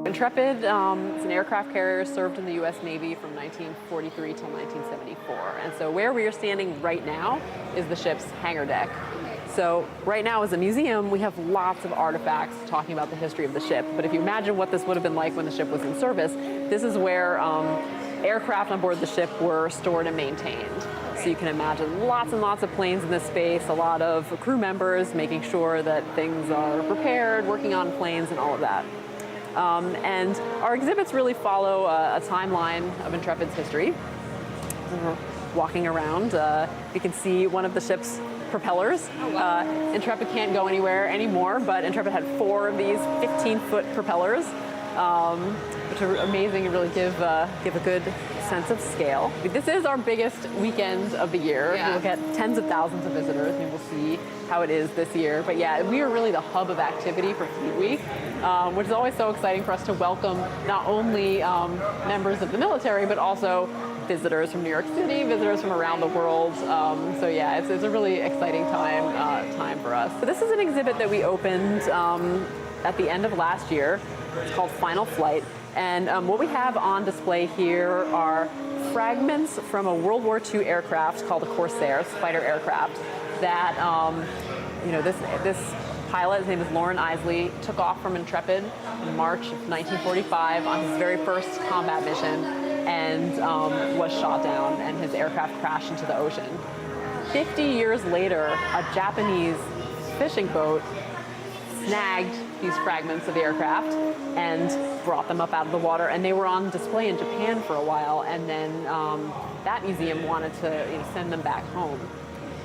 Intrepid is an aircraft carrier, served in the U.S. Navy from 1943 till 1974. And so where we are standing right now is the ship's hangar deck. So right now as a museum, we have lots of artifacts talking about the history of the ship. But if you imagine what this would have been like when the ship was in service, this is where aircraft on board the ship were stored and maintained. So you can imagine lots and lots of planes in this space, a lot of crew members making sure that things are repaired, working on planes and all of that. And our exhibits really follow a timeline of Intrepid's history. We're walking around, you can see one of the ship's propellers. Oh, wow. Intrepid can't go anywhere anymore, but Intrepid had 4 of these 15-foot propellers, which are amazing and really give a good sense of scale. This is our biggest weekend of the year. Yeah. We'll get tens of thousands of visitors, and we'll see how it is this year. But yeah, we are really the hub of activity for Fleet Week, which is always so exciting for us to welcome not only members of the military, but also visitors from New York City, visitors from around the world. So yeah, it's a really exciting time for us. So this is an exhibit that we opened at the end of last year. It's called Final Flight. And what we have on display here are fragments from a World War II aircraft called the Corsair, fighter aircraft, that this pilot, his name is Loren Isley, took off from Intrepid in March of 1945 on his very first combat mission and was shot down, and his aircraft crashed into the ocean. 50 years later, a Japanese fishing boat snagged these fragments of the aircraft and brought them up out of the water, and they were on display in Japan for a while, and then that museum wanted to send them back home.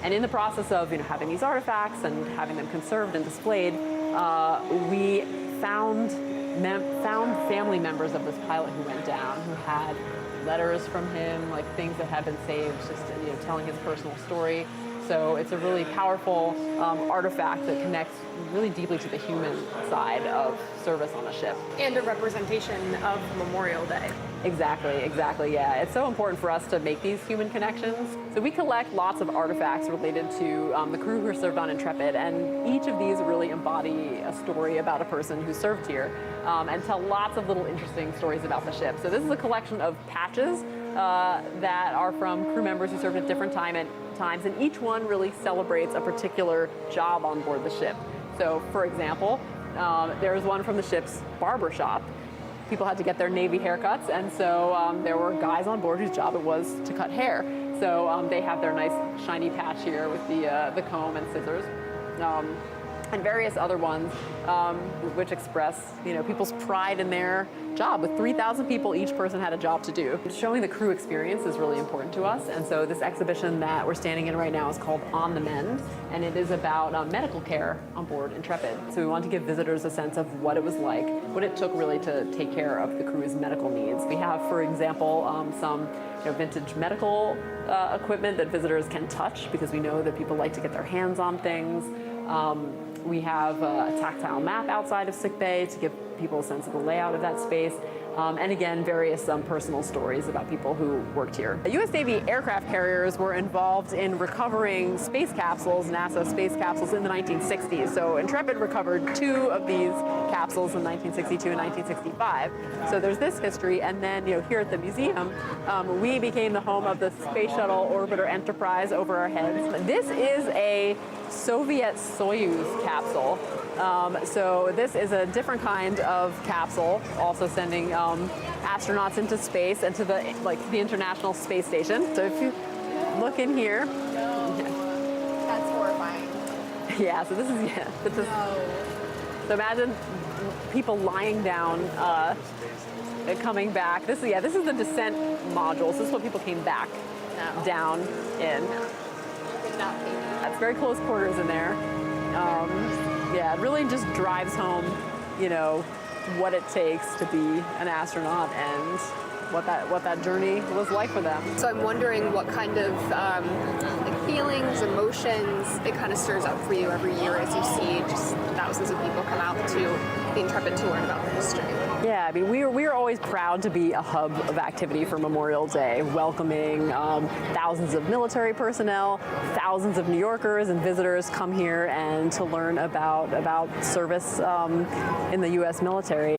And in the process of having these artifacts and having them conserved and displayed, we found family members of this pilot who went down, who had letters from him, like things that had been saved, just telling his personal story. So it's a really powerful artifact that connects really deeply to the human side of service on a ship. And a representation of Memorial Day. Exactly, yeah. It's so important for us to make these human connections. So we collect lots of artifacts related to the crew who served on Intrepid, and each of these really embody a story about a person who served here, and tell lots of little interesting stories about the ship. So this is a collection of patches that are from crew members who served at different times, and each one really celebrates a particular job on board the ship. So, for example, there's one from the ship's barber shop. People had to get their Navy haircuts, and so there were guys on board whose job it was to cut hair. So they have their nice shiny patch here with the comb and scissors. And various other ones which express people's pride in their job. With 3,000 people, each person had a job to do. Showing the crew experience is really important to us, and so this exhibition that we're standing in right now is called On the Mend, and it is about medical care on board Intrepid. So we want to give visitors a sense of what it was like, what it took really to take care of the crew's medical needs. We have, for example, some vintage medical equipment that visitors can touch, because we know that people like to get their hands on things. We have a tactile map outside of sickbay to give people a sense of the layout of that space. And again, various personal stories about people who worked here. The U.S. Navy aircraft carriers were involved in recovering space capsules, NASA space capsules, in the 1960s. So Intrepid recovered 2 of these capsules in 1962 and 1965. So there's this history, and then here at the museum, we became the home of the Space Shuttle Orbiter Enterprise over our heads. This is a Soviet Soyuz capsule. So this is a different kind of capsule, also sending astronauts into space and to the International Space Station. So if you look in here, That's horrifying. yeah. So this is So imagine people lying down, coming back. This is the descent module. So this is what people came back down in. That's very close quarters in there. Yeah, it really just drives home, what it takes to be an astronaut and what that journey was like for them. So I'm wondering what kind of feelings, emotions it kind of stirs up for you every year as you see just thousands of people come out to the Intrepid to learn about the history. Yeah, I mean, we're always proud to be a hub of activity for Memorial Day, welcoming thousands of military personnel, thousands of New Yorkers and visitors come here and to learn about service in the U.S. military.